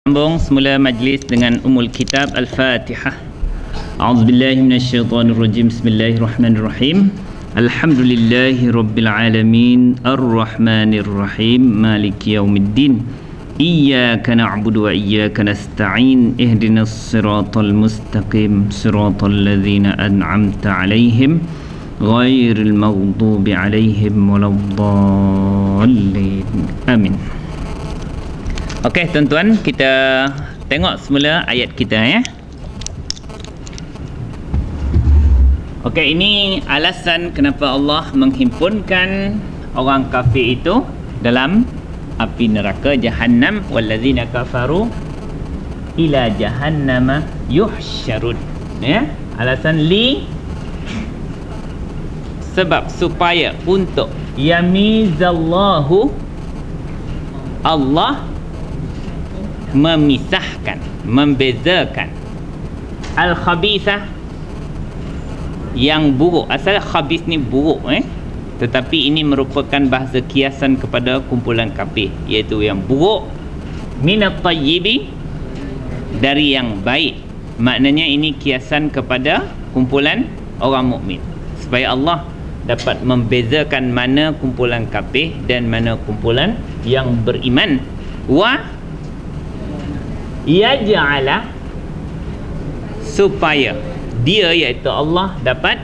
Sambung semula majlis dengan Ummul Kitab Al-Fatihah. A'udzubillahi minasyaitonirrajim. Bismillahirrahmanirrahim. Alhamdulillahi rabbil alamin. Arrahmanirrahim. Maliki yaumiddin. Iyyaka na'budu wa iyyaka nasta'in. Ihdinas siratal mustaqim. Siratal ladzina an'amta 'alaihim ghairil maghdubi 'alaihim waladdallin. Amin. Okey tuan-tuan, kita tengok semula ayat kita ya. Okey, ini alasan kenapa Allah menghimpunkan orang kafir itu dalam api neraka Jahannam. Wallazina kafaru ila jahannama yuhsyarun. Ya, alasan sebab supaya untuk yamizallahu, Allah memisahkan, membezakan al-khabithah, yang buruk. Asal khabith ni buruk tetapi ini merupakan bahasa kiasan kepada kumpulan kafir, iaitu yang buruk, minat tayyibi, dari yang baik. Maknanya ini kiasan kepada kumpulan orang mukmin, supaya Allah dapat membezakan mana kumpulan kafir dan mana kumpulan yang beriman. Wa yaj'ala, supaya dia, iaitu Allah, dapat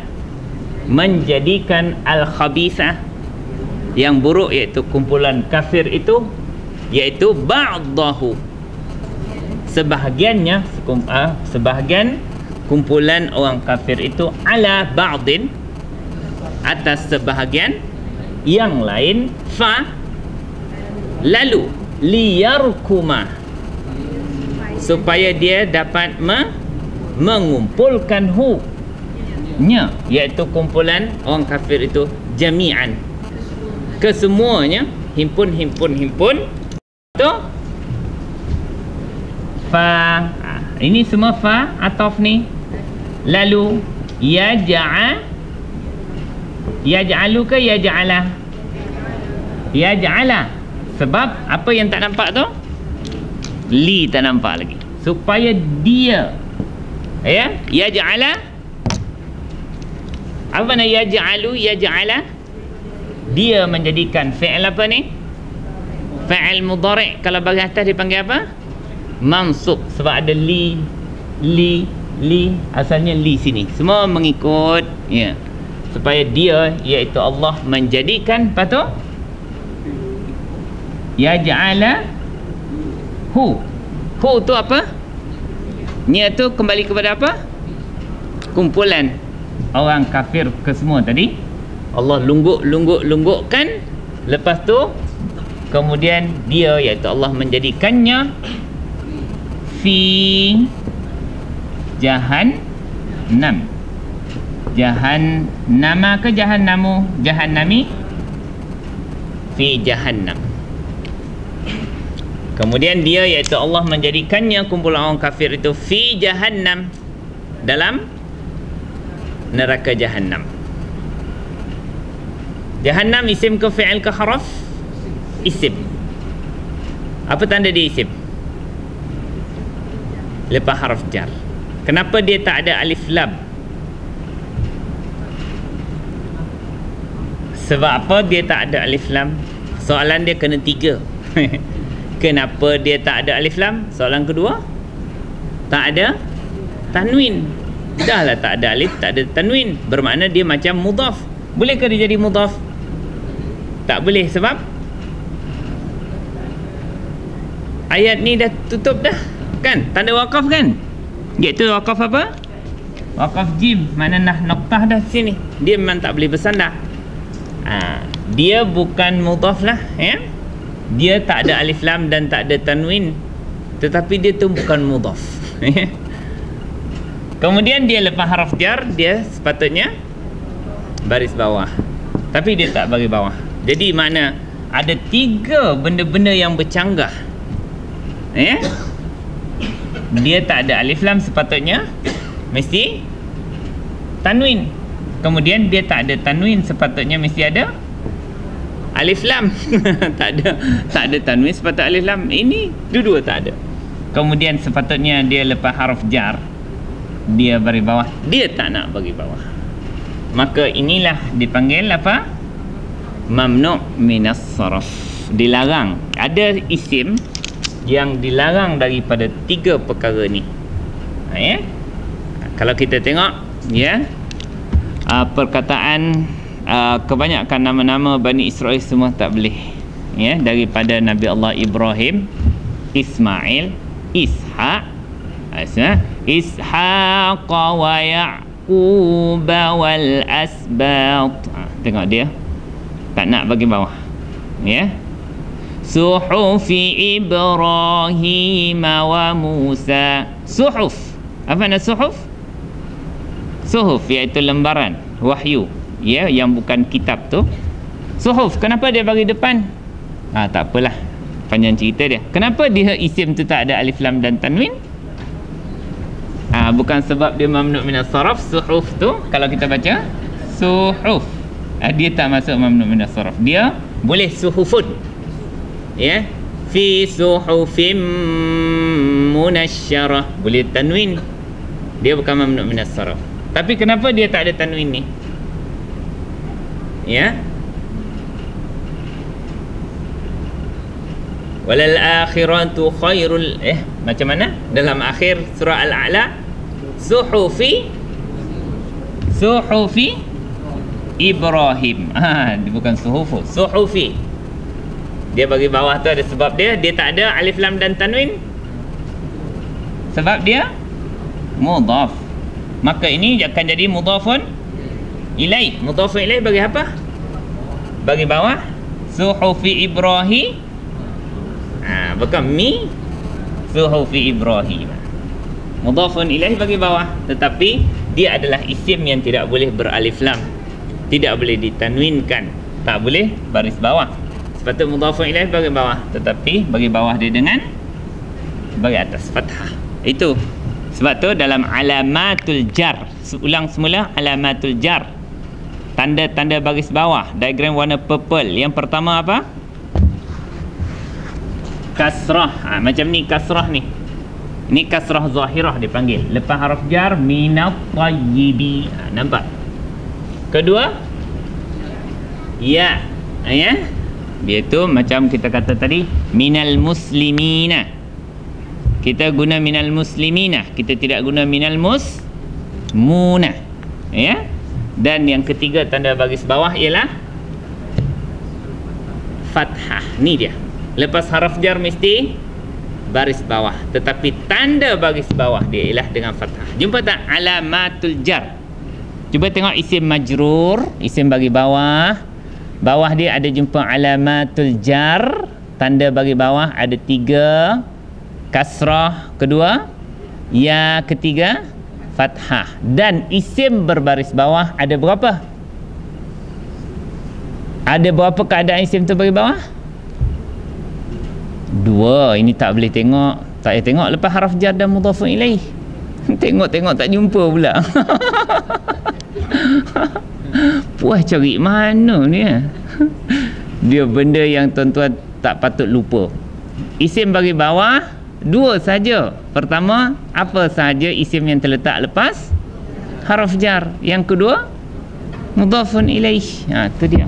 menjadikan al-khabithah, yang buruk, iaitu kumpulan kafir itu, iaitu ba'dahu, sebahagiannya, sebahagian kumpulan orang kafir itu, ala ba'din, atas sebahagian yang lain, lalu liyarkuma, supaya dia dapat mengumpulkan nya, iaitu kumpulan orang kafir itu jami'an, kesemuanya, himpun tu ini semua ataf ni. Lalu yaj'alu ke yaj'ala? Yaj'ala, sebab apa yang tak nampak tu? Li tak nampak lagi. Supaya dia, ya, yaj'ala, apa makna yaj'alu? Yaj'ala, dia menjadikan fi'il apa ni? Fi'il mudhari'. Kalau bagi atas dipanggil apa? Mansub. Sebab ada li, asalnya li sini. Semua mengikut, ya. Supaya dia, iaitu Allah, menjadikan, apa tu? Yaj'ala hu tu apa? Nya tu kembali kepada apa? Kumpulan orang kafir ke semua tadi. Allah lunggukkan. Lepas tu kemudian dia, iaitu Allah, menjadikannya fi jahannam. Jahannama ke jahannamu? Jahannami. Fi jahannam. Kemudian dia, iaitu Allah, menjadikannya, kumpulan orang kafir itu, fi jahannam, dalam neraka jahannam. Jahannam isim ke fi'il ke haraf? Isim. Apa tanda dia isim? Lepas haraf jar. Kenapa dia tak ada alif lam? Sebab apa dia tak ada alif lam? Soalan dia kena 3. Kenapa dia tak ada alif lam? Soalan kedua, tak ada tanwin. Dah lah tak ada alif, tak ada tanwin, bermakna dia macam mudhaf. Bolehkah dia jadi mudhaf? Tak boleh, sebab ayat ni dah tutup dah, kan? Tanda waqaf kan? Iaitu waqaf apa? Waqaf jim. Mana nah noktah dah sini. Dia memang tak boleh bersandar. Dia bukan mudhaf lah, ya. Dia tak ada alif lam dan tak ada tanwin, tetapi dia tu bukan mudhaf. Kemudian dia lepas haraf jar, dia sepatutnya baris bawah, tapi dia tak bagi bawah. Jadi makna ada 3 benda-benda yang bercanggah, ya. Dia tak ada alif lam, sepatutnya mesti tanwin. Kemudian dia tak ada tanwin, sepatutnya mesti ada alif lam. tak ada tanwin, sepatutnya alif lam. Ini dua-dua tak ada. kemudian sepatutnya dia lepas harf jar dia bagi bawah, dia tak nak bagi bawah, maka inilah dipanggil apa? Mamnu' minas sarf. Dilarang. Ada isim yang dilarang daripada 3 perkara ni. Ya. Kalau kita tengok ya, perkataan kebanyakan nama-nama Bani Israel semua tak boleh. Ya, daripada Nabi Allah Ibrahim, Ismail, Ishaq, Ishaq wa Ya'qub wal asbat. Tengok dia tak nak bagi bawah. Ya. Suhufi Ibrahim wa Musa. Suhuf. Apa makna suhuf? Suhuf iaitu lembaran wahyu, ya, yang bukan kitab tu. Suhuf, kenapa dia bagi depan? Tak apalah, panjang cerita dia. Kenapa dia isim tu tak ada alif lam dan tanwin? Bukan sebab dia mamnu' minas sarf. Suhuf tu kalau kita baca suhuf, dia tak masuk mamnu' minas sarf. Dia boleh suhufun, ya, fi suhufim munasyarah, boleh tanwin, dia bukan mamnu' minas sarf. Tapi kenapa dia tak ada tanwin ni? Ya, walal akhiratu khairul, macam mana dalam akhir surah Al-A'la? Suhufi Ibrahim. Dia bukan suhufu, suhufi. Dia bagi bawah tu ada sebab dia tak ada alif lam dan tanwin. Sebab dia mudhaf. Maka ini akan jadi mudhafun ilaih. Mudhafun ilaih bagi apa? Bagi bawah suhufi Ibrahim. Bukan mi, suhufi Ibrahim. Mudhafun ilaih bagi bawah, tetapi dia adalah isim yang tidak boleh beralif lam, tidak boleh ditanwinkan, tak boleh baris bawah. Sepatutnya mudhafun ilaih bagi bawah, tetapi bagi bawah dia dengan bagi atas fathah. Itu sebab tu dalam alamatul jar, ulang semula, alamatul jar, tanda-tanda baris bawah, diagram warna purple. Yang pertama apa? Kasrah. Macam ni kasrah ni. Ini kasrah zahirah dipanggil. Lepas harf jar, minat tayyibi. Nampak? Kedua, ya. Ya. Dia tu macam kita kata tadi, minal muslimina. Kita guna minal muslimina, kita tidak guna minal musmuna. Ya. Dan yang ketiga tanda baris bawah ialah fathah. Ni dia. Lepas harf jar mesti baris bawah, tetapi tanda baris bawah dia ialah dengan fathah. Jumpa tak alamatul jar? Cuba tengok isim majrur, isim bagi bawah. Bawah dia ada jumpa alamatul jar, tanda bagi bawah ada 3, kasrah kedua, ya ketiga, fathah. Dan isim berbaris bawah ada berapa? Ada berapa keadaan isim tu bagi bawah? 2. Ini tak boleh tengok. Tak boleh tengok lepas harf jar dan mudhafun ilaih. Tengok-tengok tak jumpa pula. Puas cari mana ni ya? Dia benda yang tuan-tuan tak patut lupa. Isim bagi bawah 2 saja. Pertama, apa sahaja isim yang terletak lepas harf jar. Yang kedua, mudhafun ilaih. Itu dia.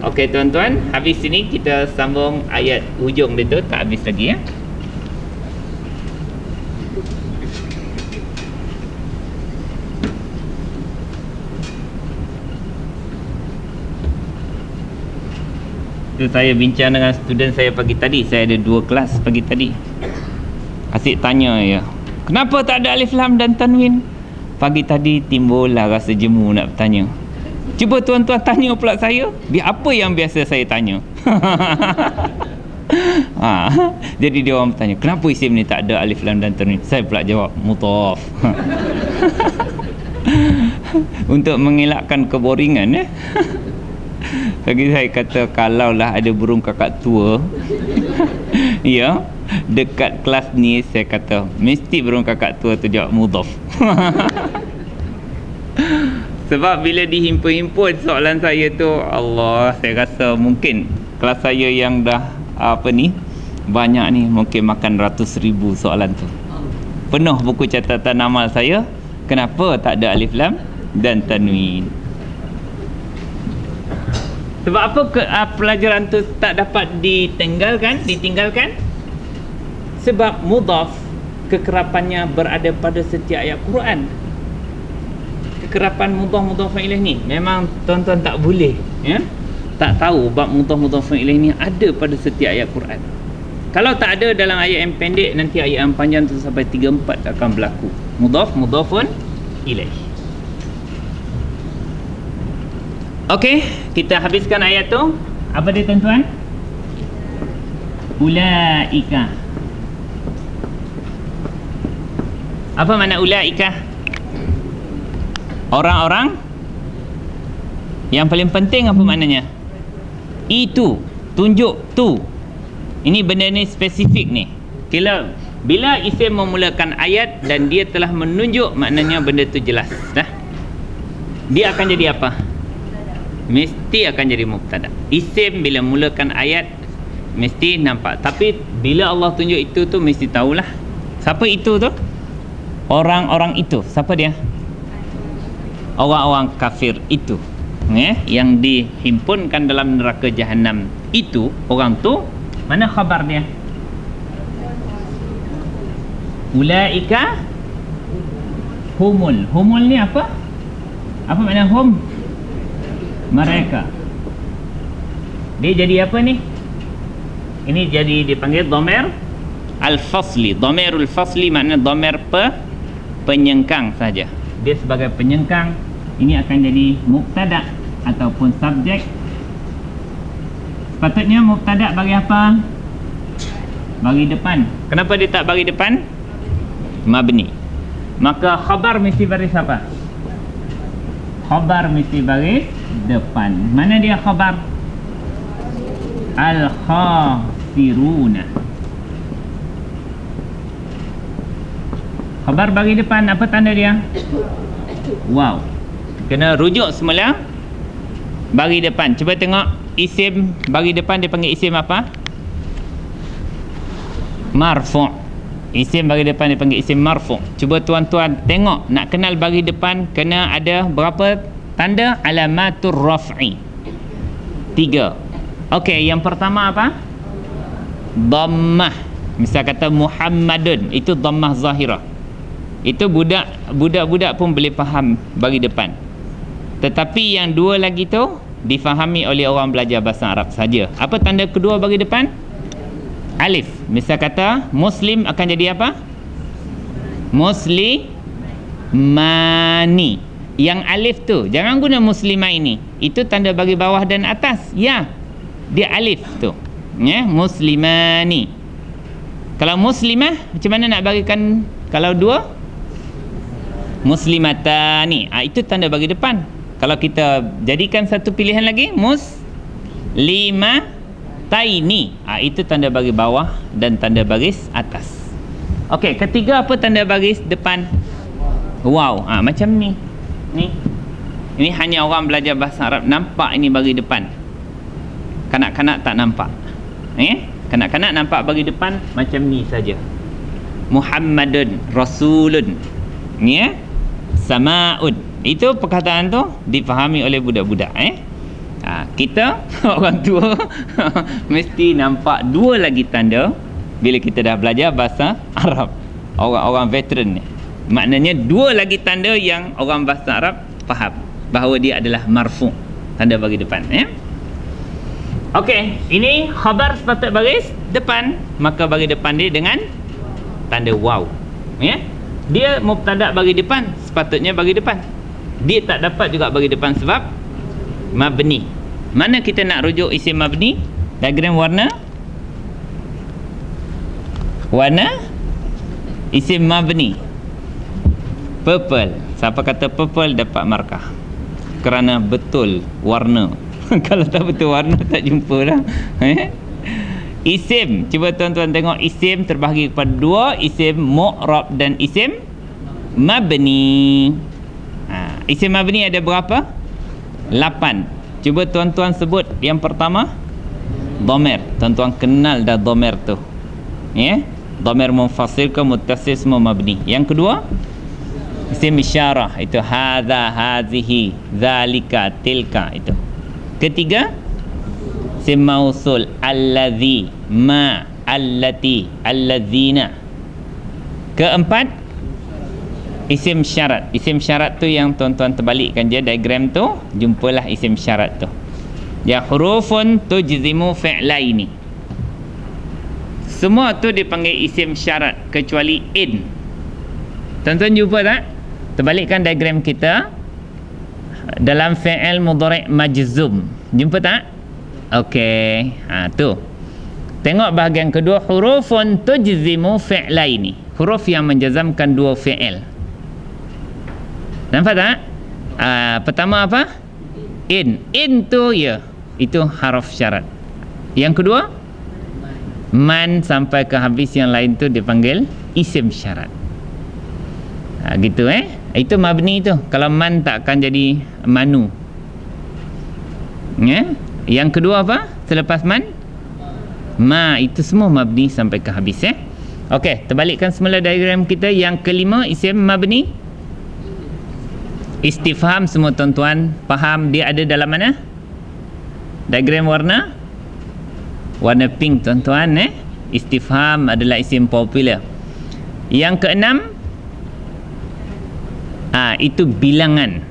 Okey tuan-tuan, habis sini kita sambung ayat hujung dia tu, tak habis lagi ya. Itu saya bincang dengan student saya pagi tadi. Saya ada 2 kelas pagi tadi. Asyik tanya ya, kenapa tak ada alif lam dan tanwin? Pagi tadi timbullah rasa jemu nak bertanya. Cuba tuan-tuan tanya pula saya, apa yang biasa saya tanya. Jadi dia orang bertanya, kenapa isim ni tak ada alif lam dan tanwin? Saya pula jawab, mudhaf. Untuk mengelakkan keboringan ya. Lagi saya kata, kalaulah ada burung kakak tua ya, dekat kelas ni, saya kata mesti burung kakak tua tu jawab mudhaf. Sebab bila dihimpun-himpun soalan saya tu, Allah, saya rasa mungkin kelas saya yang dah Banyak ni, mungkin makan ratus ribu soalan tu. Penuh buku catatan amal saya. Kenapa tak ada alif lam dan tanwin? Sebab apa pelajaran tu tak dapat ditinggalkan? Sebab mudhaf kekerapannya berada pada setiap ayat Quran. Kekerapan mudhaf ilaih ni memang tuan-tuan tak boleh, ya? Tak tahu bab mudhaf ilaih ni ada pada setiap ayat Quran. Kalau tak ada dalam ayat yang pendek, nanti ayat yang panjang tu sampai 3-4 akan berlaku. Mudhafun ilaih. Okey, kita habiskan ayat tu. Apa dia tuan-tuan? Ulaika. Apa makna ulaika? Orang-orang. Yang paling penting apa maknanya? Itu, tunjuk tu. Ini benda ni spesifik ni. Bila isim memulakan ayat dan dia telah menunjuk, maknanya benda tu jelas dah. Dia akan jadi apa? Mesti akan jadi mubtada. Isim bila mulakan ayat mesti nampak. Tapi bila Allah tunjuk itu tu mesti tahulah. Siapa itu tu? Orang-orang itu. Siapa dia? Orang-orang kafir itu, yang dihimpunkan dalam neraka Jahannam itu. Orang tu, mana khabar dia? Ulaika humul. Humul ni apa? Apa makna hum? Mereka. Dia jadi apa ni? Ini jadi dipanggil dhamir al-fasli. Dhamirul fasli makna dhamir penyengkang saja. Dia sebagai penyengkang. Ini akan jadi mubtada ataupun subjek. Sepatutnya mubtada bagi apa? Bagi depan. Kenapa dia tak bagi depan? Mabni. Maka khabar mesti baris apa? Khabar mesti baris depan. Mana dia khabar? Al-khasiruna. Khabar bagi depan, apa tanda dia? Wow. Kena rujuk semula. Bagi depan. Cuba tengok isim bagi depan dia panggil isim apa? Marfu'. Isim bagi depan dia panggil isim marfu'. Cuba tuan-tuan tengok, nak kenal bagi depan kena ada berapa tanda? Alamatur raf'i. 3. Okey, yang pertama apa? Dhammah. Misal kata Muhammadun, itu dhammah zahirah. Itu budak-budak pun boleh faham bagi depan. Tetapi yang dua lagi tu difahami oleh orang belajar bahasa Arab saja. Apa tanda kedua bagi depan? Alif. Misal kata Muslim akan jadi apa? Muslimani. Yang alif tu jangan guna muslimaini. Itu tanda bagi bawah dan atas. Ya, dia alif tu, ya, muslimani. Kalau muslimah macam mana nak bagikan? Kalau dua, muslimatani. Itu tanda bagi depan. Kalau kita jadikan satu pilihan lagi, muslimataini, itu tanda bagi bawah dan tanda baris atas. Okey, ketiga apa tanda baris depan? Wow. Macam ni. Ini hanya orang belajar bahasa Arab nampak ini bagi depan. Kanak-kanak tak nampak. Kanak-kanak nampak bagi depan macam ni saja. Muhammadun Rasulun, ya, Samaun. Itu perkataan tu difahami oleh budak-budak. Kita orang tua mesti nampak dua lagi tanda bila kita dah belajar bahasa Arab. Orang-orang veteran ni, maknanya dua lagi tanda yang orang bahasa Arab faham bahawa dia adalah marfu', tanda bagi depan. Okey, ini khabar sepatut baris depan, maka bagi depan dia dengan tanda waw. Dia mubtada bagi depan, sepatutnya bagi depan. Dia tak dapat juga bagi depan sebab mabni. Mana kita nak rujuk isim mabni? Diagram warna isim mabni purple. Siapa kata purple dapat markah, kerana betul warna. Kalau tak betul warna tak jumpa dah. Isim, cuba tuan-tuan tengok, isim terbahagi kepada dua, isim mu'rab dan isim mabni. Isim mabni ada berapa? 8. Cuba tuan-tuan sebut yang pertama, dhamir. Tuan-tuan kenal dah dhamir tu. Ya, dhamir munfasil ke muttasil semua mabni. Yang kedua, isim isyarah, itu hadza, hazihi, zalika, tilka, itu. Ketiga, isim mausul, allazi, ma, allati, allazina. Keempat, isim syarat. Isim syarat tu yang tuan-tuan terbalikkan je diagram tu, jumpalah isim syarat tu. Ya, hurufun tujzimu fi'laini. Semua tu dipanggil isim syarat kecuali in. Tuan-tuan jumpa tak? Terbalikkan diagram kita dalam fi'il mudhari' majzum. Jumpa tak? Okey, tu. Tengok bahagian kedua, hurufun tujzimu fi'laini. Huruf yang menjazamkan dua fi'il. Nampak tak? Pertama apa? In. In tu ya, itu haraf syarat. Yang kedua, man sampai ke habis yang lain tu dipanggil isim syarat. Gitu itu mabni tu. Kalau man tak akan jadi manu. Ya? Yang kedua apa? Selepas man, ma, itu semua mabni sampai ke habis. Okey, terbalikkan semula diagram kita. Yang kelima, isim mabni istifham. Semua tuan-tuan faham dia ada dalam mana? Diagram warna pink, tuan-tuan. Istifham adalah isim popular. Yang keenam, itu bilangan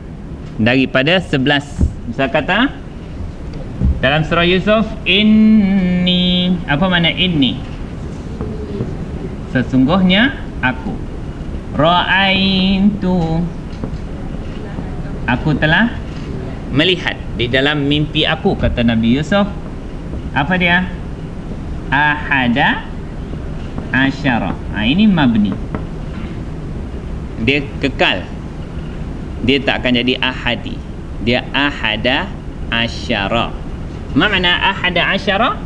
daripada 11. Misal kata dalam surah Yusuf, inni, apa makna inni? Sesungguhnya aku. Ra'aitu, aku telah melihat di dalam mimpi aku, kata Nabi Yusuf. Apa dia? Ahada asyara. Ini mabni. Dia kekal. Dia tak akan jadi ahadi. Dia ahada asyara. Makna ahada asyara?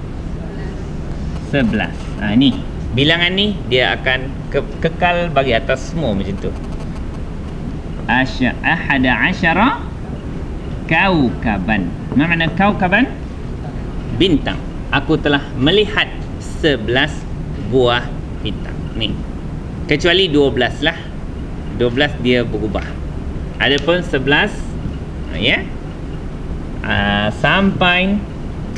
11. Ni bilangan ni dia akan kekal bagi atas semua macam tu. Ahada asyara kaukaban. Makna kaukaban? Bintang. Aku telah melihat 11 buah bintang. Ni. Kecuali 12 lah. 12 dia berubah. Adapun 11 ya, sampai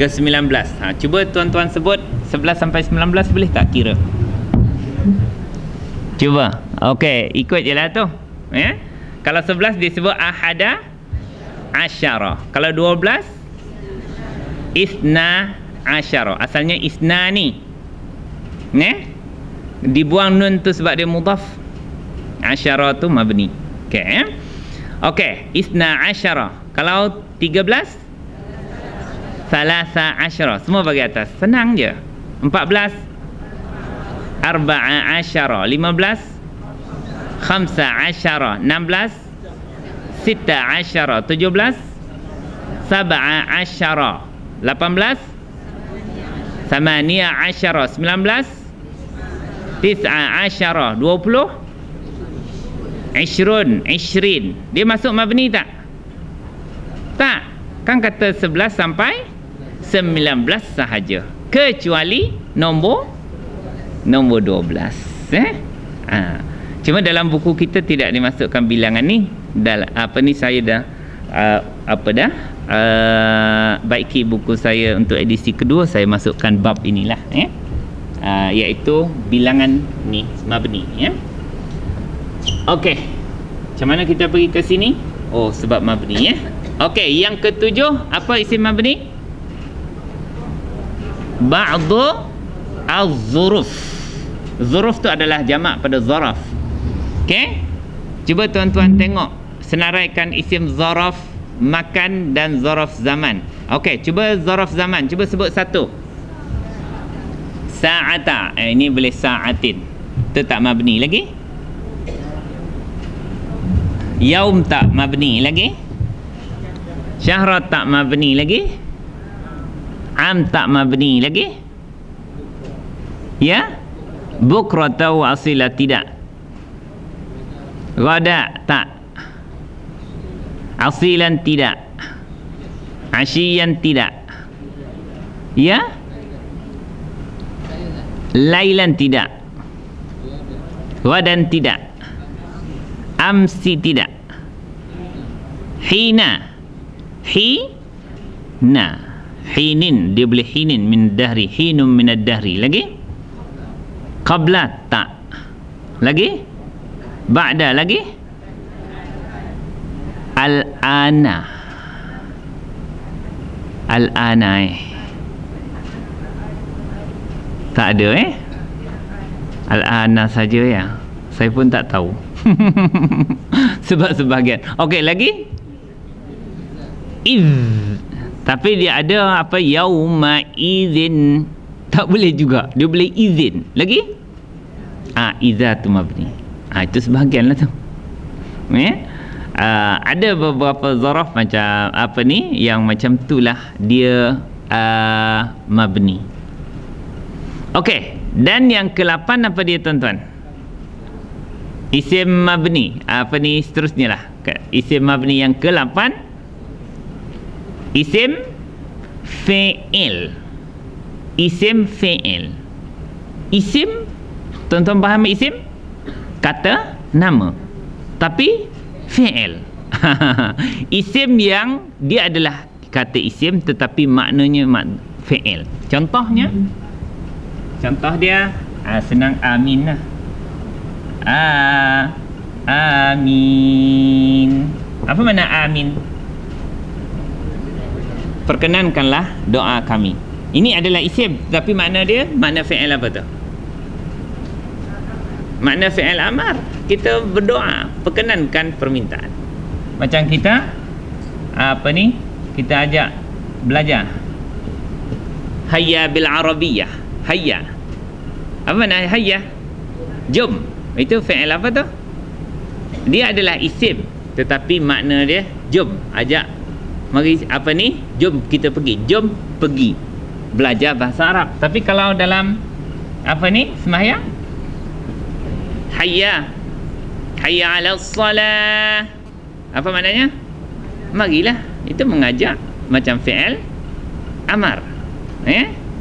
ke 19. Cuba tuan-tuan sebut 11 sampai 19, boleh tak kira? Cuba. Okey, ikut je lah tu. Ya. Kalau 11 disebut ahada asyara. Kalau 12 isna asyara. Asalnya isna ni. Dibuang nun tu sebab dia mudhaf. Asyara tu mabni. Okey. Okey, isna asyara. Kalau 13 salasa asyara. Semua bagi atas. Senang je. 14 arba'a asyara. 15 khamsa asyara. 16 sita asyara. 17 sab'a asyara. 18 samania asyara. 19 tis'a asyara. 20 ishrin. Dia masuk mabni tak? Tak. Kan kata 11 sampai 19 sahaja. Kecuali nombor 12. Cuma dalam buku kita tidak dimasukkan bilangan ni. Saya dah baiki buku saya untuk edisi kedua, saya masukkan bab inilah iaitu bilangan ni mabni ya. Okey. Macam mana kita pergi ke sini? Oh, sebab mabni ya. Okey, yang ketujuh, apa isim mabni? Ba'du az-zuruf. Zuruf tu adalah jamak pada zaraf. Okey? Cuba tuan-tuan tengok, senaraikan isim zaraf makan dan zaraf zaman. Okey, cuba zaraf zaman, cuba sebut satu. Sa'ata. Ini boleh sa'atin. Tu tak mabni lagi. Yaum tak mabni lagi. Syahrat tak mabni lagi. Am tak mabni lagi. Ya? Bukrata wa asila tidak. Gada tak. Asilan tidak. Asyian tidak. Ya? Lailan tidak. Wadan tidak. Amsi tidak. Hina. Hina. Hinin, dia boleh hinin min dahri, hinum min ad-dahri. Lagi? Qabla tak. Lagi? Ba'da lagi? Al-ana. Al-ana tak ada Al-ana saja ya. Saya pun tak tahu. Sebab sebahagian. Okey, lagi? Iz. Tapi dia ada apa? Yauma izin. Tak boleh juga. Dia boleh izin. Lagi? Izatu mabni. Itu sebahagian lah tu. Ada beberapa zaraf macam apa ni, yang macam itulah dia mabni. Okey, dan yang ke-8 apa dia tuan-tuan? Isim mabni. Apa ni seterusnya lah. Isim mabni yang ke-8, isim fi'il. Isim fi'il. Isim, tuan-tuan faham isim? Kata, nama. Tapi fi'il. Isim yang dia adalah kata isim tetapi maknanya fi'il. Contohnya, contoh dia senang, amin lah. Amin. Apa makna amin? Perkenankanlah doa kami. Ini adalah isim, tapi makna dia, makna fi'il apa tu? Makna fi'il amar. Kita berdoa, perkenankan permintaan. Macam kita apa ni, kita ajak belajar hayya bil arabiyyah. Hayya, apa makna hayya? Jom. Itu fi'il apa tu? Dia adalah isim, tetapi makna dia jom, ajak, mari apa ni, jom kita pergi, jom pergi belajar bahasa Arab. Tapi kalau dalam apa ni, sembahyang, hayya, hayya 'alas salah, apa maknanya? Marilah. Itu mengajak, macam fi'il amar.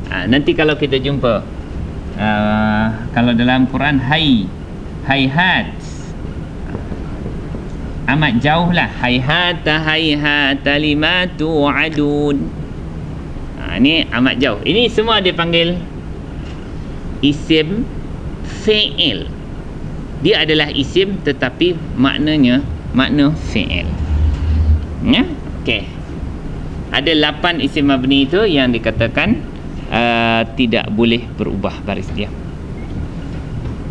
Nanti kalau kita jumpa kalau dalam Quran, hayhat, amat jauh lah. Hayhata hayhata lima tu'adun. Ini amat jauh. Ini semua dia panggil isim fi'il. Dia adalah isim tetapi maknanya makna fi'il. Ya? Okey. Ada 8 isim mabni itu yang dikatakan tidak boleh berubah baris dia.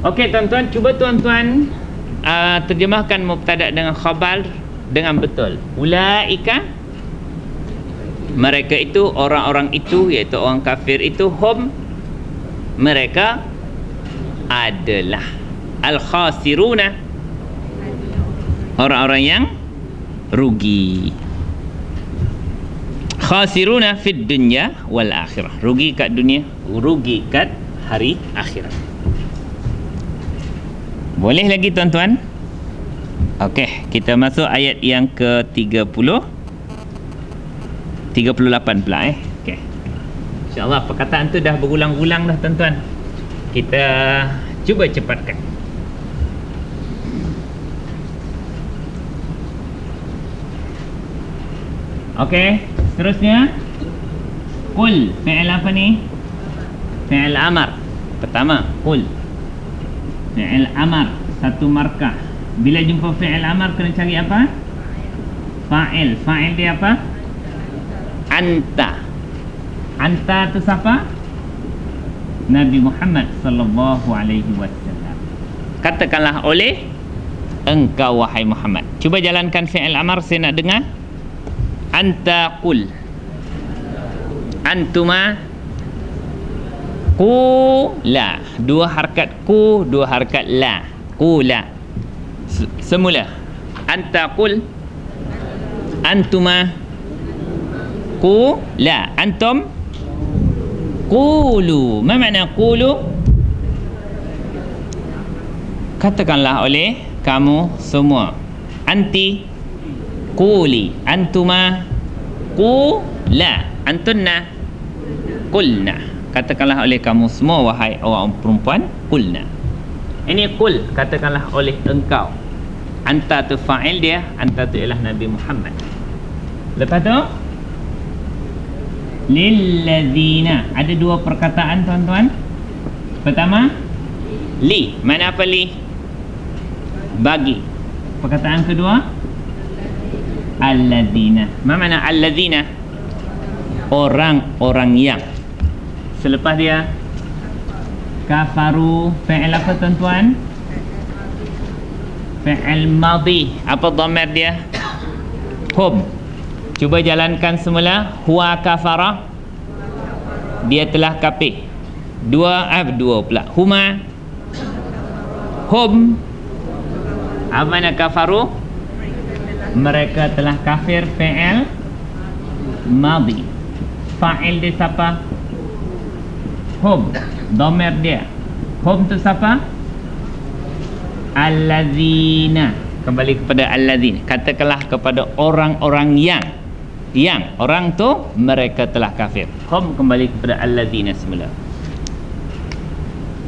Okey tuan-tuan, cuba tuan-tuan terjemahkan mubtada dengan khabar dengan betul. Ulaika, mereka itu, orang-orang itu, iaitu orang kafir itu, hum, mereka adalah al-khasiruna, orang-orang yang rugi. Khasiruna fid dunya wal akhirah. Rugi kat dunia, rugi kat hari akhirat. Boleh lagi tuan-tuan? Okey, kita masuk ayat yang ke-30. 38 pula Okey. Insya-Allah perkataan tu dah berulang-ulang dah tuan-tuan. Kita cuba cepatkan. Okey, seterusnya qul, fi'il apa ni? Fi'il amar. Pertama, qul. Fi'il amar, satu markah. Bila jumpa fi'il amar kena cari apa? Fa'il. Fa'il dia apa? Anta. Anta tu siapa? Nabi Muhammad sallallahu alaihi wasallam. Katakanlah oleh engkau wahai Muhammad. Cuba jalankan fi'il amar, saya nak dengar. Anta qul. Antuma qula. Dua harakat ku, dua harakat la. Qula. Semula. Anta qul. Antuma qula. Antum qulu. Apa makna qulu? Katakanlah oleh kamu semua. Anti quli. Antuma qula. Antunna qulna. katakanlah oleh kamu semua wahai orang perempuan, qulna. Ini qul, katakanlah oleh engkau. Anta tu fa'il dia, anta tu ialah Nabi Muhammad. Lepas tu lilladzina, ada dua perkataan tuan-tuan. Pertama li, mana apa li? Bagi. Perkataan kedua alladzina. Mana alladzina? Orang-orang yang. Selepas dia kafaru, fi'il apa tuan-tuan? Fi'il madhi. Apa dhamir dia? Hum. Cuba jalankan semula. Huwa kafara, dia telah kafir. Dua pula. Huma, hum. Apa mana kafaru? Mereka telah kafir. Fi'il madhi. Fa'il dia siapa? Hum. Dhamir dia. Hum tu siapa? Allazina. Kembali kepada allazina. Katakanlah kepada orang-orang yang orang tu mereka telah kafir. Hum kembali kepada allazina semula.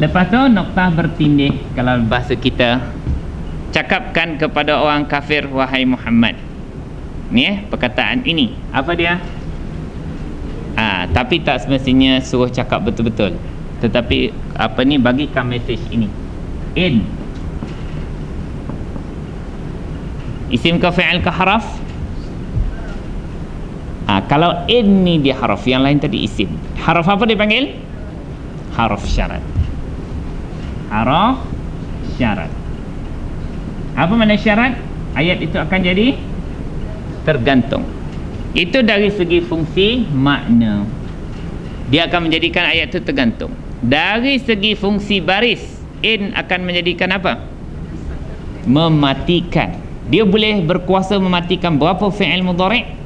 Lepas tu noktah bertindih, kalau bahasa kita, cakapkan kepada orang kafir wahai Muhammad. Ni perkataan ini. Apa dia? Tapi tak semestinya suruh cakap betul-betul. Tetapi apa ni, bagikan mesej ini. In. Isim ke fi'il ke haraf? Kalau in ni dia haraf, yang lain tadi isim. Haraf apa dipanggil? Haraf syarat. Haraf syarat. Apa makna syarat? Ayat itu akan jadi tergantung. Itu dari segi fungsi makna. Dia akan menjadikan ayat itu tergantung. Dari segi fungsi baris, in akan menjadikan apa? Mematikan. Dia boleh berkuasa mematikan berapa fi'il mudhari'?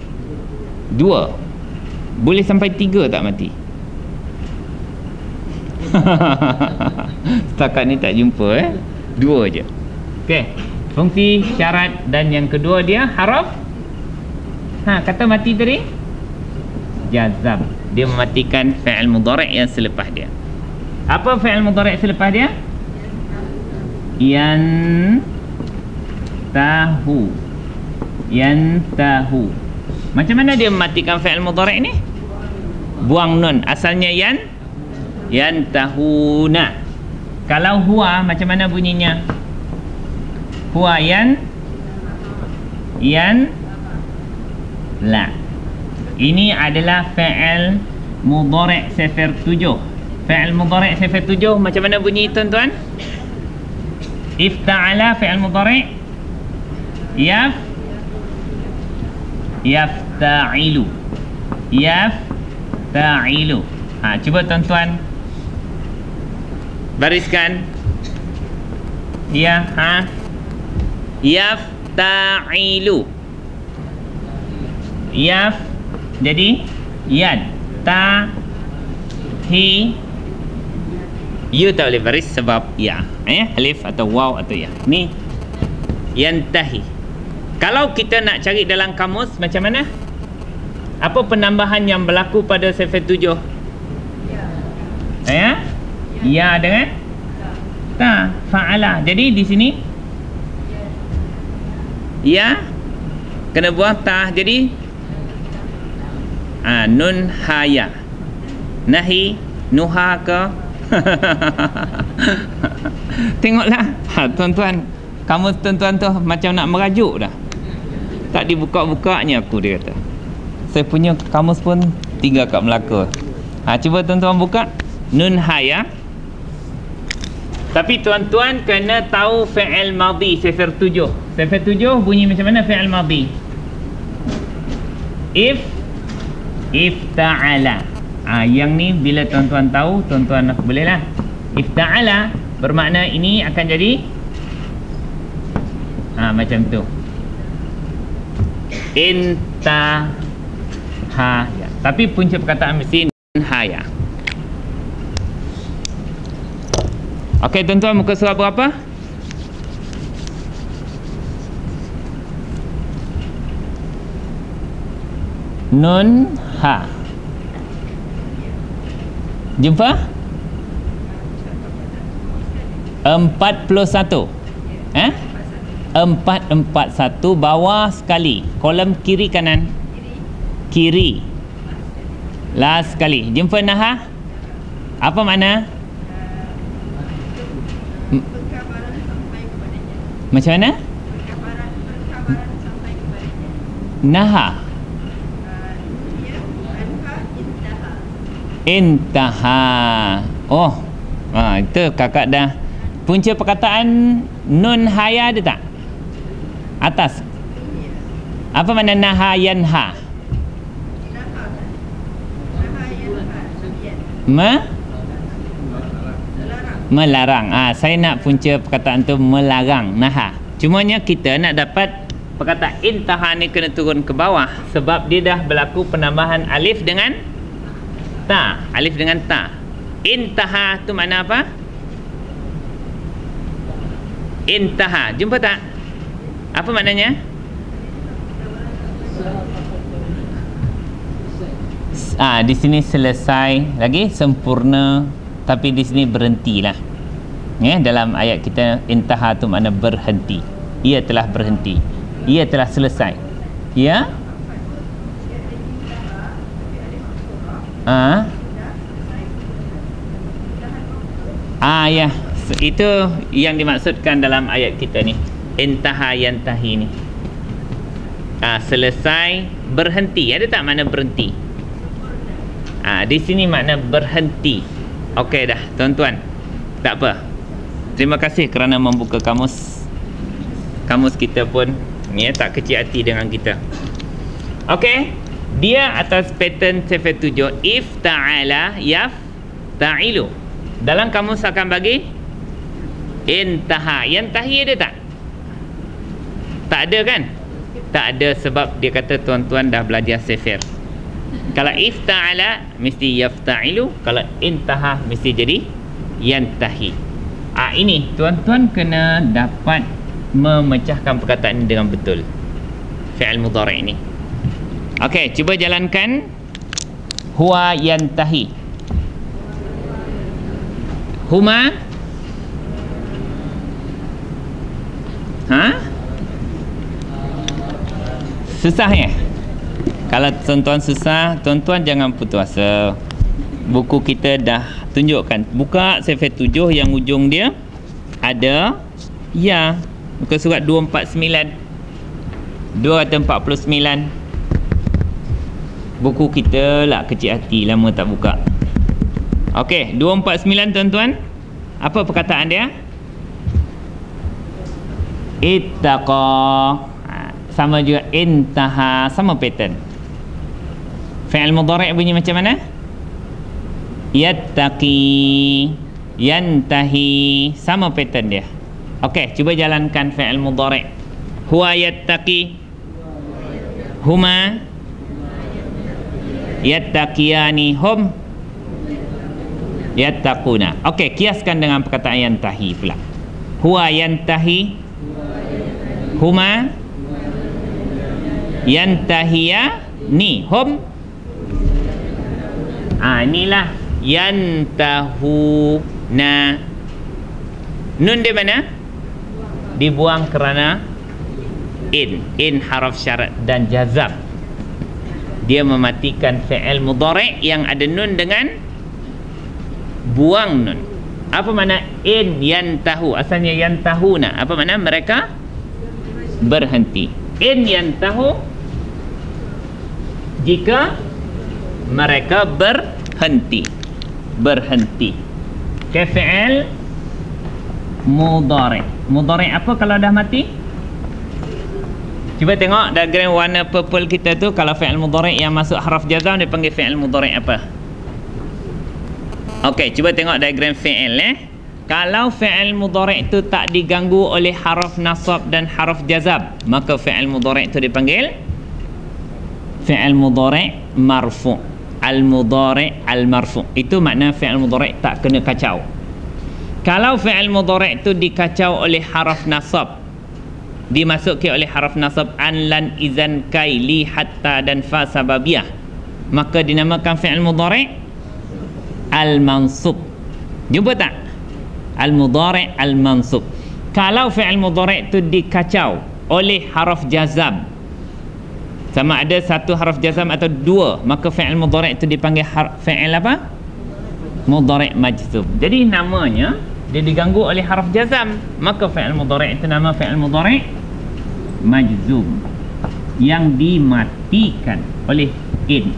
2. Boleh sampai 3 tak mati. Setakat ni tak jumpa 2 je. Okey. Fungsi syarat dan yang kedua dia haraf. Kata mati tadi jazam. Dia mematikan fi'il mudhari' yang selepas dia. Apa fi'il mudhari' selepas dia? Yantahu. Macam mana dia mematikan fi'il mudhari' ni? Buang nun. Asalnya yantahuna. Kalau huwa, macam mana bunyinya? Huwa la. Ini adalah fi'il mudhari' sifar 7. Fi'il mudhari' sifar 7 macam mana bunyi tuan-tuan? Ifta'ala fi'il mudhari' yafta'ilu. Cuba tuan-tuan bariskan. Yafta'ilu. Yaf jadi yad. You tak boleh baris sebab alif atau waw atau ya. Ni yantahi. Kalau kita nak cari dalam kamus macam mana? Apa penambahan yang berlaku pada sifat 7? Ya dengan fa'ala. Jadi di sini ya kena buang jadi nun haya. Nahi nuha ke? Tengoklah tuan-tuan, kamus tuan-tuan tu macam nak merajuk dah. Tak dibuka-bukanya aku, dia kata. Saya punya kamus pun 3 kat Melaka. Cuba tuan-tuan buka nun haya. Tapi tuan-tuan kena tahu fi'il madhi sifar 7. Sifar 7 bunyi macam mana fi'il madhi? Ifta'ala. Yang ni bila tuan-tuan tahu, tuan-tuan bolehlah. Ifta'ala bermakna ini akan jadi macam tu. Intahaya. Tapi punca perkataan mesti haya. Okey tuan-tuan, muka surat berapa? Nun ha. Jumpa? 41. 441 bawah sekali. Kolom kiri kanan? Kiri. Last sekali. Jumpa Naha? Apa makna? Macam mana? Naha. Intaha. Oh, itu kakak dah. Punca perkataan nun haya ada tak? Atas. Apa makna naha yanha? Melarang. Saya nak punca perkataan tu melarang, naha. Cumanya kita nak dapat perkataan intaha ni kena turun ke bawah sebab dia dah berlaku penambahan alif dengan ta. Alif dengan ta. Intaha tu makna apa? Intaha. Jumpa tak? Apa maknanya? Di sini selesai, lagi sempurna, tapi di sini berhentilah. Dalam ayat kita intaha tu makna berhenti. Ia telah berhenti. Ia telah selesai. Ya? Ya. Itu yang dimaksudkan dalam ayat kita ni. Intaha yantahi ni. Selesai, berhenti. Ada tak makna berhenti? Di sini makna berhenti. Okey dah, tuan-tuan. Tak apa. Terima kasih kerana membuka kamus. Kamus kita pun tak kecil hati dengan kita. Okey. Dia atas pattern sifat 7. If ta'ala yaf ta'ilu. Dalam kamus akan bagi intaha. Yantahi ada tak? Tak ada kan? Tak ada sebab dia kata tuan-tuan dah belajar sifir. Kalau if ta'ala mesti yafta'ilu, kalau intaha mesti jadi yantahi. Ini tuan-tuan kena dapat memecahkan perkataan ini dengan betul. Fi'il mudhari' ini. Okey, cuba jalankan. Huwa yantahi. Huma. Susah ya? Kalau tuan-tuan susah, tuan-tuan jangan putus asa. Buku kita dah tunjukkan. Buka sifat 7 yang ujung dia ada ya. Muka surat 249. 249. Buku kita lah kecil hati, lama tak buka. Okey, 249 tuan-tuan. Apa perkataan dia? Ittaqa. Sama juga intaha, sama pattern. Fi'il mudhari' bunyi macam mana? Yattaqi, yantahi, sama pattern dia. Okey, cuba jalankan fi'il mudhari'. Huwa yattaqi. Huma yattaqiyani. Hum yattaquna. Okey, kiaskan dengan perkataan yantahi pula. Huwa yantahi. Huma yantahiyani. Hum. Inilah yantahuna. Nun di mana? Dibuang kerana in haraf syarat dan jazam. Dia mematikan fi'il mudhari' yang ada nun dengan buang nun. Apa makna in yantahu? Asalnya yantahuna. Apa makna? Mereka berhenti. In yantahu, jika mereka berhenti. Berhenti. Fi'il mudhari'. Mudhari' apa kalau dah mati? Cuba tengok diagram warna purple kita tu. Kalau fi'il mudhari' yang masuk haraf jazam dia panggil fi'il mudhari' apa? Okey, cuba tengok diagram fi'il Kalau fi'il mudhari' tu tak diganggu oleh haraf nasab dan haraf jazam, maka fi'il mudhari' tu dipanggil fi'il mudhari' marfu'. Al-mudhari' al-marfu'. Itu makna fi'il mudhari' tak kena kacau. Kalau fi'il mudhari' tu dikacau oleh haraf nasab, dimasuki oleh haraf nasab an, lan, izan, kai, li, hatta dan fa sababiyah, maka dinamakan fi'il mudhari' al-mansub. Jumpa tak? Al-mudhari' al-mansub. Kalau fi'il mudhari' tu dikacau oleh haraf jazam, sama ada satu haraf jazam atau dua, maka fi'il mudhari' tu dipanggil fi'il apa? Mudhari' majzum. Jadi namanya dia diganggu oleh haraf jazam, maka fi'il mudhari' itu nama fi'il mudhari' majzum yang dimatikan oleh in.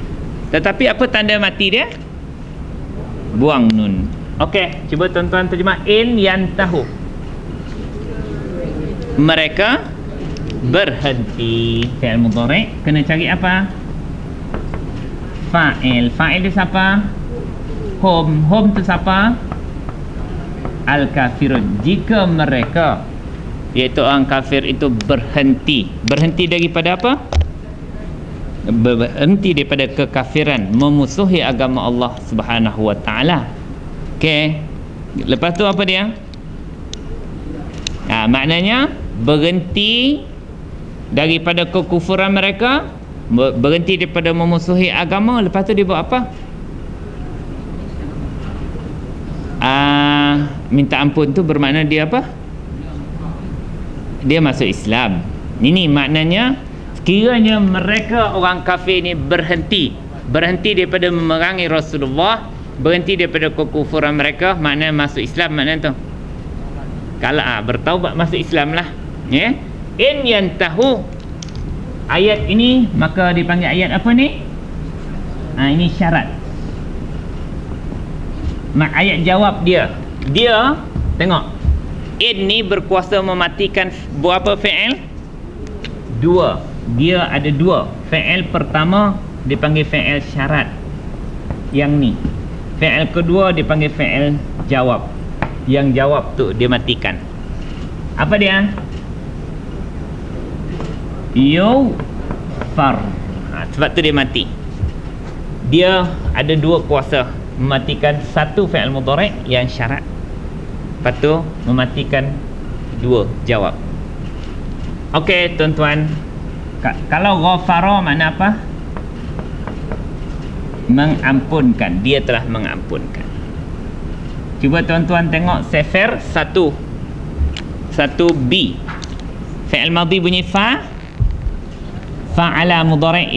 Tetapi apa tanda mati dia? Buang nun. Okey, cuba tuan-tuan terjemah. In yantahu, mereka berhenti. Fi'il mudhari' kena cari apa? Fa'il. Fa'il dia siapa? Hum. Hum tu siapa? Al-kafirun. Jika mereka, iaitu orang kafir itu berhenti. Berhenti daripada apa? Berhenti daripada kekafiran, memusuhi agama Allah Subhanahu wa taala. Okey. Lepas tu apa dia? Maknanya berhenti daripada kekufuran mereka, berhenti daripada memusuhi agama. Lepas tu dia buat apa? Minta ampun tu bermakna dia apa? Dia masuk Islam. Ini maknanya, sekiranya mereka orang kafir ni berhenti daripada memerangi Rasulullah, berhenti daripada kekufuran mereka, maknanya masuk Islam. Maknanya tu kalau bertaubat masuk Islam lah, ya. In yantahu, ayat ini maka dipanggil ayat apa ni? Ini syarat. Ayat jawab dia tengok, in ni berkuasa mematikan berapa fi'il? Dua. Dia ada dua. Fi'il pertama dipanggil fi'il syarat, yang ni. Fi'il kedua dipanggil fi'il jawab. Yang jawab tu dia matikan. Apa dia? Yufar. Sebab tu dia mati. Dia ada dua kuasa mematikan satu fi'il mudhari' yang syarat, lepas tu mematikan dua jawab. Okey tuan-tuan, kalau ghafara makna apa? Mengampunkan. Dia telah mengampunkan. Cuba tuan-tuan tengok Sefer 1B. Fi'il madhi bunyi fa'ala mudhari'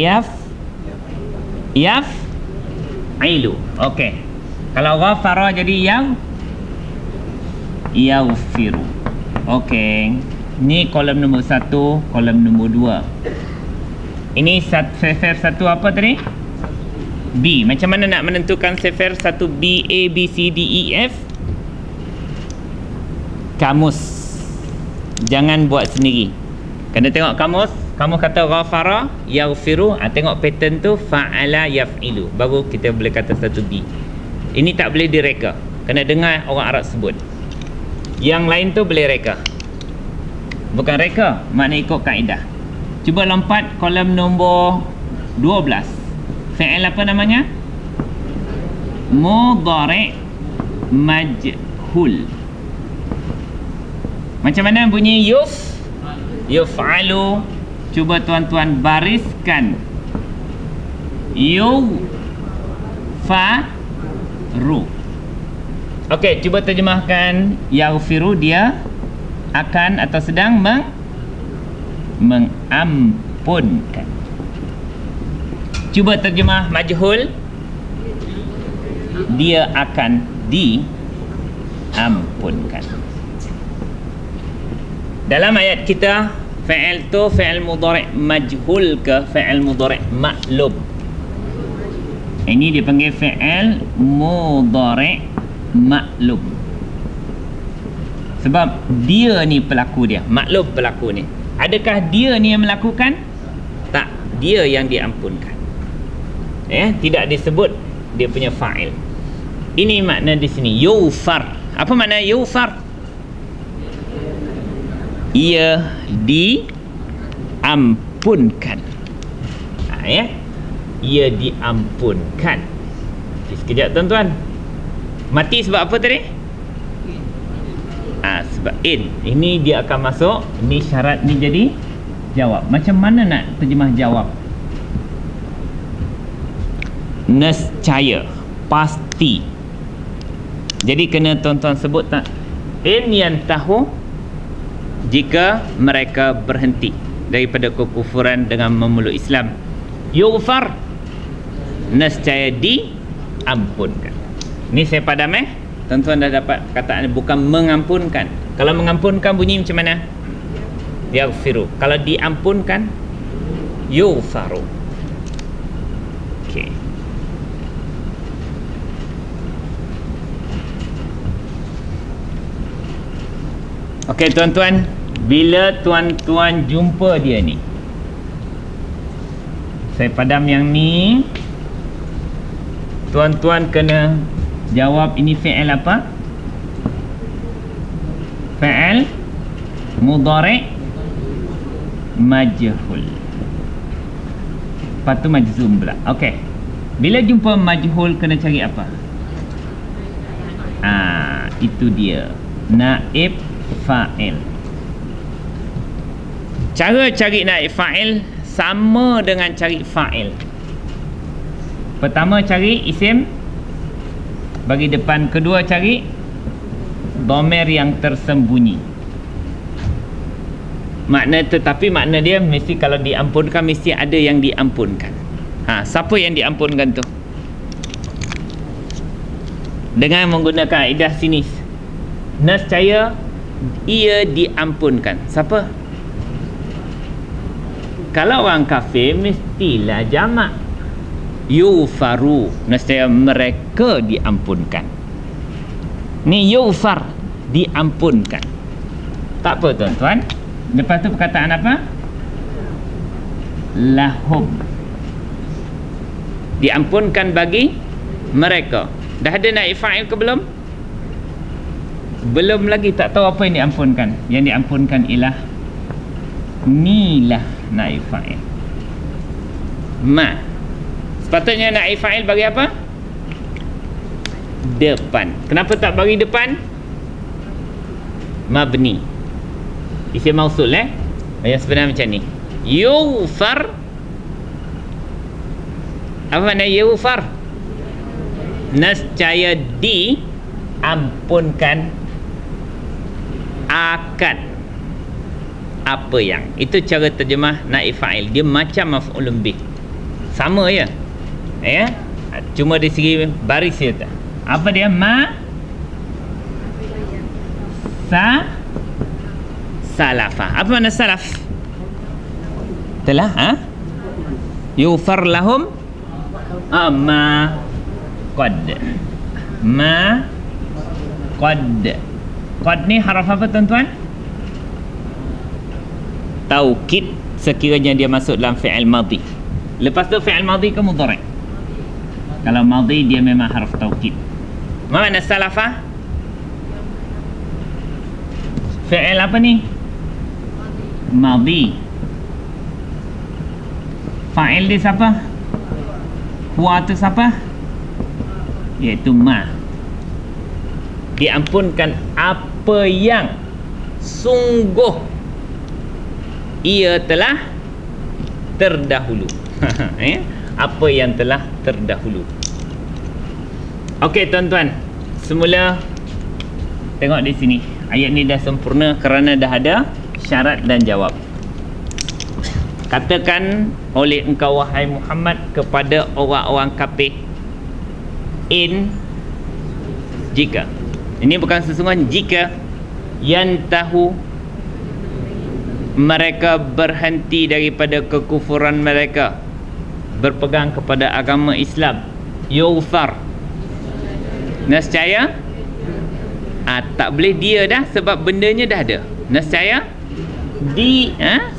yaf'ilu. Okey. Kalau ghafara jadi yaghfiru. Okey. Ni kolom nombor 1, kolom nombor 2. Ini Sefer 1 apa tadi? B. Macam mana nak menentukan Sefer 1B, A, B, C, D, E, F? Kamus. Jangan buat sendiri. Kena tengok kamus. Kamu kata ghafara, yaghfiru, tengok pattern tu, fa'ala yaf'ilu, baru kita boleh kata 1B. Ini tak boleh direka, kena dengar orang Arab sebut. Yang lain tu boleh reka. Bukan reka, makna ikut kaedah. Cuba lompat kolom nombor 12. Fi'il apa namanya? Mudhari' majhul. Macam mana bunyi yuf'alu? Cuba tuan-tuan bariskan. Yufaru. Okey, cuba terjemahkan yaghfiru. Dia akan atau sedang mengampunkan. Cuba terjemah majhul. Dia akan diampunkan. Dalam ayat kita, fi'il tu fi'il mudhari' majhul ke fi'il mudhari' ma'lum? Ini dipanggil fi'il mudhari' ma'lum. Sebab dia ni pelaku dia, maklum pelaku ni. Adakah dia ni yang melakukan? Tak, dia yang diampunkan. Tidak disebut dia punya fa'il. Ini makna di sini yufar. Apa makna yufar? Ia diampunkan. Ia diampunkan. Sekejap tuan-tuan. Mati sebab apa tadi? Sebab in. Ini dia akan masuk. Ini syarat ni jadi jawab. Macam mana nak terjemah jawab? Nescaya, pasti. Jadi kena tuan-tuan sebut tak, in yantahu, jika mereka berhenti daripada kekufuran dengan memeluk Islam, yughfar, nescaya diampunkan. Ni saya padam tuan-tuan dah dapat kataan, bukan mengampunkan. Kalau mengampunkan bunyi macam mana? Yaghfiru. Kalau diampunkan, yughfaru. Okey. Okey tuan-tuan, bila tuan-tuan jumpa dia ni, saya padam yang ni, tuan-tuan kena jawab ini fi'il apa? Fi'il mudhari' majhul. Lepas tu majzum pula. Okey. Bila jumpa majhul kena cari apa? Itu dia. Naib fa'il. Cara cari naib fa'il sama dengan cari fa'il. Pertama cari isim bagi depan, kedua cari dhamir yang tersembunyi. Tetapi makna dia mesti kalau diampunkan mesti ada yang diampunkan. Siapa yang diampunkan tu? Dengan menggunakan kaedah sini, nescaya ia diampunkan. Siapa? Kalau orang kafir mestilah jamak. Yufaru, nescaya mereka diampunkan. Ni yufar, diampunkan. Tak apa tuan-tuan. Lepas tu perkataan apa? Lahum, diampunkan bagi mereka. Dah ada naib fa'il ke belum? Belum lagi, tak tahu apa yang diampunkan. Yang diampunkan ialah nilah naib fa'il. Ma. Sepatutnya naib fa'il bagi apa? Depan. Kenapa tak bagi depan? Mabni. Isim mausul yang sebenarnya macam ni. Yughfar. Apa makna yughfar? Nescaya diampunkan akan apa yang. Itu cara terjemah naib fa'il. Dia macam maf'ulun bih. Sama ya. Cuma dari segi baris dia. Apa dia? Salafah. Apa makna salaf? Telah yughfar lahum ma qad. Ma qad. Qad ni haraf apa tuan-tuan? Taukid sekiranya dia masuk dalam fi'il madhi. Lepas tu fi'il madhi ke mudhari'? Kalau madhi dia memang haraf taukid. Mana salafah? Fi'il apa ni? Madhi. Fa'il dia siapa? Huwa tu siapa? Iaitu ma. Diampunkan apa yang sungguh ia telah terdahulu. Apa yang telah terdahulu. Okey tuan-tuan, semula tengok di sini. Ayat ni dah sempurna kerana dah ada syarat dan jawab. Katakan oleh engkau wahai Muhammad kepada orang-orang kafir, in, jika. Ini bukan sesungguhnya, jika yantahu, mereka berhenti daripada kekufuran mereka, berpegang kepada agama Islam, yughfar, nescaya tak boleh dia dah sebab bendanya dah ada. Nescaya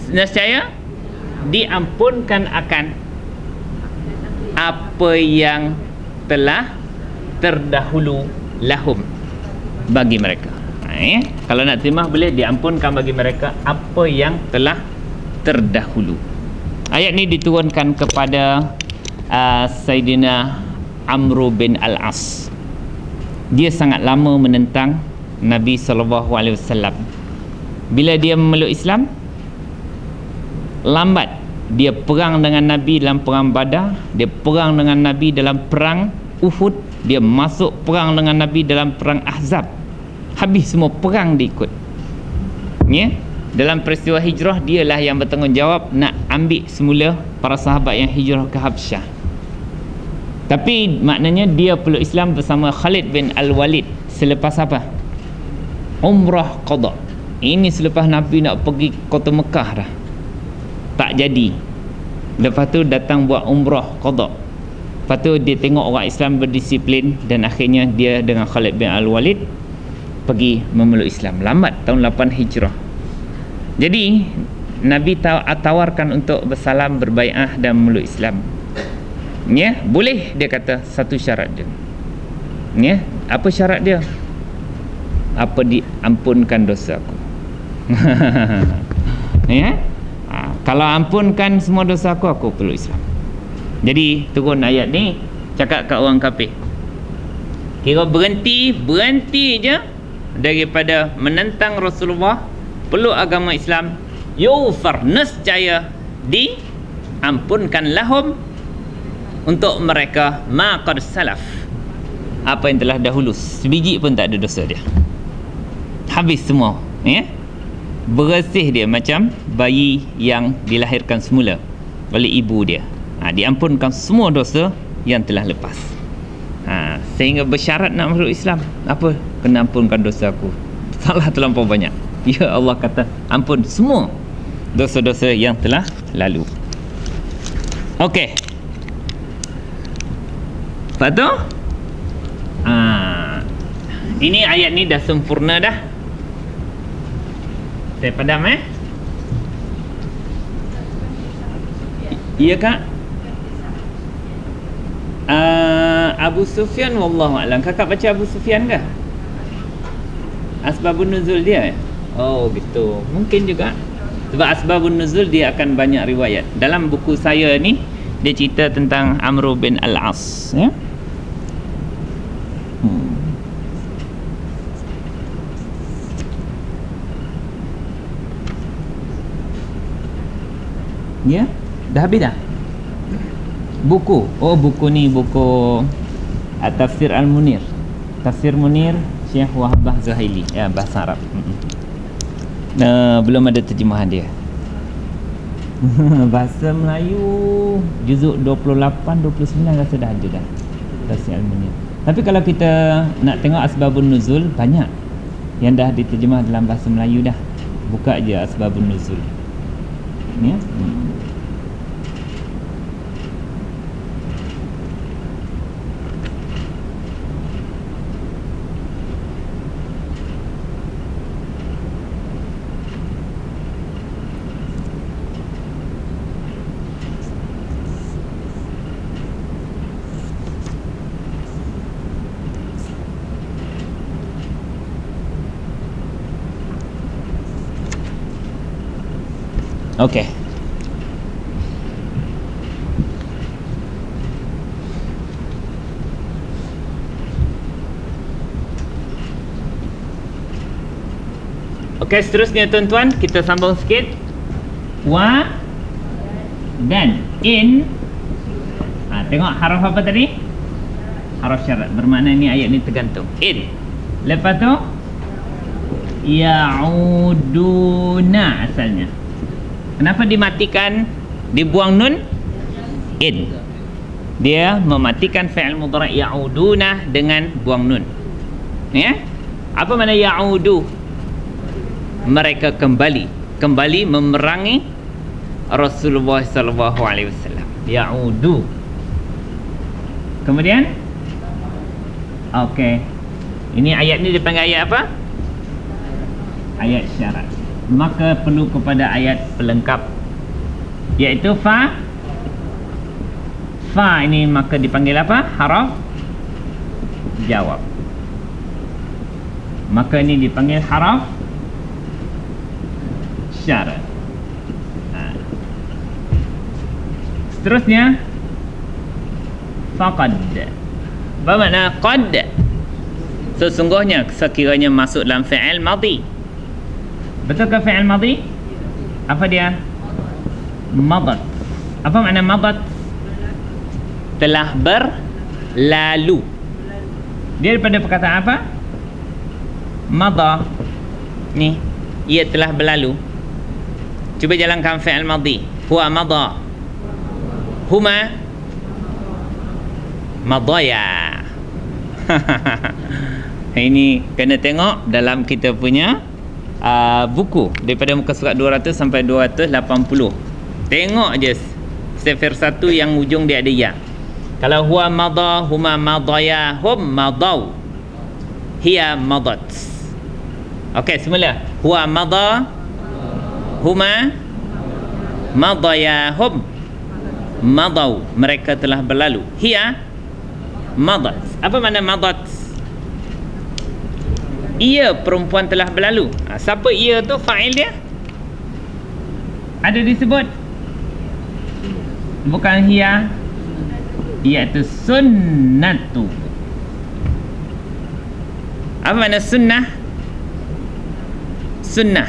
nescaya diampunkan akan apa yang telah terdahulu lahum, bagi mereka. Kalau nak terima boleh diampunkan bagi mereka apa yang telah terdahulu. Ayat ni diturunkan kepada Sayyidina Amr bin Al-As. Dia sangat lama menentang Nabi SAW. Bila dia memeluk Islam, lambat dia perang dengan Nabi dalam perang Badar, dia perang dengan Nabi dalam perang Uhud, Dia masuk perang dengan Nabi dalam perang Ahzab. Habis semua perang dia ikut. Ya? Dalam peristiwa hijrah, dialah yang bertanggungjawab nak ambil semula para sahabat yang hijrah ke Habsyah. Tapi maknanya dia peluk Islam bersama Khalid bin Al-Walid selepas apa? Umrah qada. Ini selepas Nabi nak pergi kota Mekah dah. Tak jadi. Lepas tu datang buat umrah qada. Lepas tu dia tengok orang Islam berdisiplin, dan akhirnya dia dengan Khalid bin Al-Walid pergi memeluk Islam. Lambat tahun 8 Hijrah. Jadi Nabi tawarkan untuk bersalam, berbai'ah dan memeluk Islam. Ya, boleh, dia kata, satu syarat dia. Ya, apa syarat dia? Apa diampunkan dosa aku. Ya, kalau ampunkan semua dosa aku peluk Islam. Jadi turun ayat ni cakap kat orang kafir, kira berhenti je daripada menentang Rasulullah, peluk agama Islam, yufar, nescaya diampunkan lahum untuk mereka ma qad salaf, apa yang telah dahulu, sebiji pun tak ada dosa dia. Habis semua, ya, bersih dia macam bayi yang dilahirkan semula oleh ibu dia. Diampunkan semua dosa yang telah lepas. Sehingga bersyarat nak masuk Islam, apa? Kena ampunkan dosa aku, salah terlampau banyak. Ya, Allah kata ampun semua dosa-dosa yang telah lalu. Okey. Lepas tu ini ayat ni dah sempurna dah. Saya padam iya kak? Abu Sufyan, wallahu a'lam. Kakak baca Abu Sufyan ke? Asbabun nuzul dia? Oh gitu, mungkin juga. Sebab asbabun nuzul dia akan banyak riwayat. Dalam buku saya ni dia cerita tentang Amr bin Al-As, ya. Ya, dah habis dah. Buku. Oh, buku ni buku Tafsir Al-Munir. Tafsir Munir Syekh Wahbah Zuhaili, ya, bahasa Arab. Belum ada terjemahan dia. Bahasa Melayu juzuk 28 29 rasa dah ada dah Tafsir Al-Munir. Tapi kalau kita nak tengok asbabun nuzul, banyak yang dah diterjemah dalam bahasa Melayu dah. Buka je asbabun nuzul. Ya. Okey. Okey, seterusnya tuan-tuan, kita sambung sikit. Wa dan in. Tengok haraf apa tadi? Haraf syarat. Bermakna ni ayat ni tergantung. In. Lepas tu ya'uduna asalnya. Kenapa dimatikan, dibuang nun? In. Dia mematikan fi'il mudhari' ya'uduna dengan buang nun. Ya? Apa makna ya'udu? Mereka kembali memerangi Rasulullah sallallahu alaihi wasallam. Ya'udu. Kemudian okey. Ini ayat ni dipanggil ayat apa? Ayat syarat. Maka perlu kepada ayat pelengkap, iaitu fa ini maka dipanggil apa? Haraf jawab. Maka ini dipanggil haraf syarat. Seterusnya faqad. Apa makna qad? Sesungguhnya, sekiranya masuk dalam fi'il madhi. Betul ke fi'il madhi? Apa dia? Madat. Apa makna madat? Telah berlalu. Dia daripada perkataan apa? Madha. Ni, ia telah berlalu. Cuba jalankan fi'il madhi. Huwa madha. Huma madaya. Ini kena tengok dalam kita punya buku daripada muka surat 200 sampai 280. Tengok je sifir satu yang ujung dia ada ya. Kalau huwa madha, huma madaya, hum madaw, hiya madat. Okey, semula. Huwa madha, huma madaya, hum madaw, mereka telah berlalu. Hiya madat. Apa makna madat? Ia perempuan telah berlalu. Siapa ia tu? Fa'il dia ada disebut? Bukan hiya, iaitu sunnatu. Apa makna sunnah? Sunnah.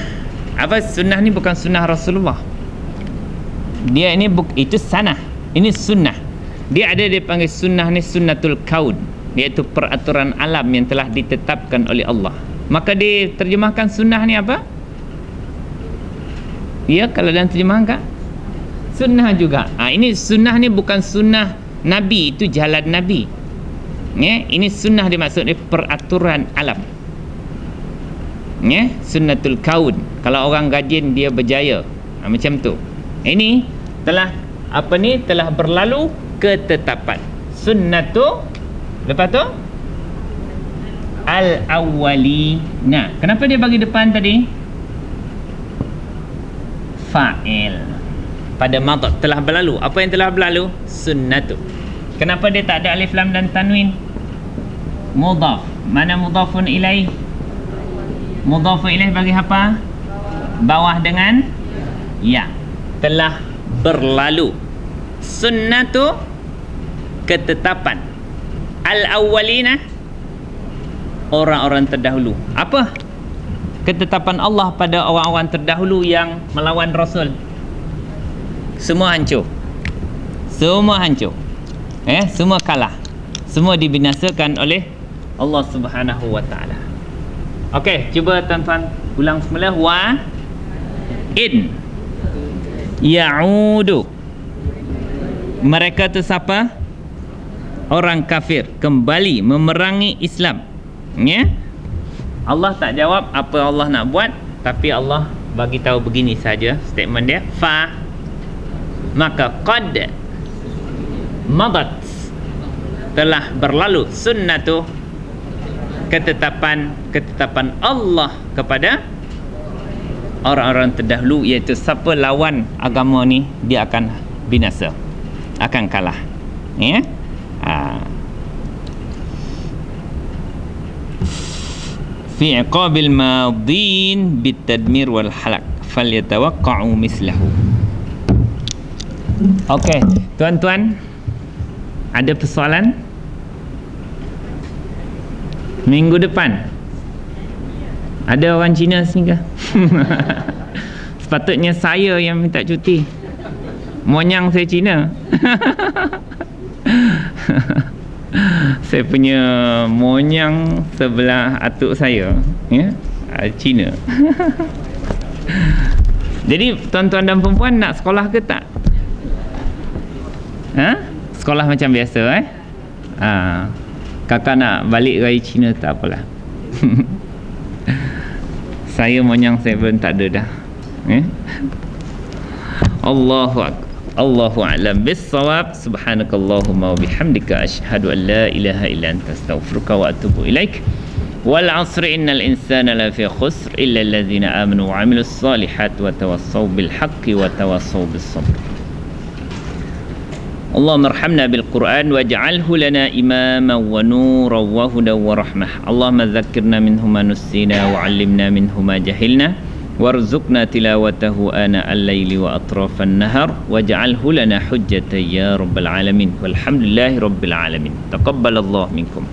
Apa sunnah ni? Bukan sunnah Rasulullah. Dia ini itu sanah. Ini sunnah. Dia ada dipanggil sunnah ni sunnatul kaun, iaitu peraturan alam yang telah ditetapkan oleh Allah. Maka diterjemahkan sunnah ni apa? Ya, kalau dalam terjemahan kan sunnah juga. Ini sunnah ni bukan sunnah Nabi, itu jalan Nabi. Ya, ini sunnah dimaksudnya peraturan alam. Ya, sunnatul kaun. Kalau orang rajin dia berjaya. Macam tu. Ini telah telah berlalu ketetapan. Sunnatu, lepas tu al-awwalina. Kenapa dia bagi depan tadi? Fa'il. Pada madad telah berlalu. Apa yang telah berlalu? Sunnatu. Kenapa dia tak ada alif lam dan tanwin? Mudhaf. Mana mudhafun ilaih? Mudhafun ilaih bagi apa? Bawah dengan ya. Telah berlalu. Sunnatu, ketetapan. Al-awwalina, orang-orang terdahulu. Apa ketetapan Allah pada orang-orang terdahulu yang melawan Rasul? Semua hancur. Semua hancur. Semua kalah. Semua dibinasakan oleh Allah Subhanahu wa taala. Okey, cuba tuan-tuan ulang semula. Wa in ya'udu. Mereka tu siapa? Orang kafir kembali memerangi Islam. Ya? Allah tak jawab apa Allah nak buat, tapi Allah bagi tahu begini saja statement dia. Fa, maka qad madat, telah berlalu, sunnatu, ketetapan Allah kepada orang-orang terdahulu, iaitu siapa lawan agama ni dia akan binasa, akan kalah. Ya? Fi iqabil madin bitadmir wal halak falyatawaqqa'u mislahu. Okey, tuan-tuan, ada persoalan? Minggu depan ada orang Cina sini ke? Sepatutnya saya yang minta cuti. Monyang saya Cina. Saya punya monyang sebelah atuk saya, ya, Cina. Jadi tuan-tuan dan perempuan nak sekolah ke tak? Sekolah macam biasa, kakak nak balik raya Cina tak apalah. Saya monyang saya pun tak ada dah. Allahu akbar. Allahu a'lam bis-shawab. Subhanakallahumma wa bihamdika asyhadu an la ilaha illa anta astaghfiruka wa atubu ilaik. Wal 'asri innal insana lafi khusr illa alladhina amanu wa 'amilus solihat wa tawassaw bil haqqi wa tawassaw bis sabr. Allahumma arhamna bil Qur'an waj'alhu lana imaman wa nuran wa hudan wa rahmah. Allahumma dzakkirna minhu ma nussina wa 'allimna minhu ma jahilna warzuqna tilawatahu ana al-laili wa atrafan nahar waj'alhu lana hujjatan ya rabbal alamin walhamdulillahi rabbil alamin. Taqabbalallahu minkum.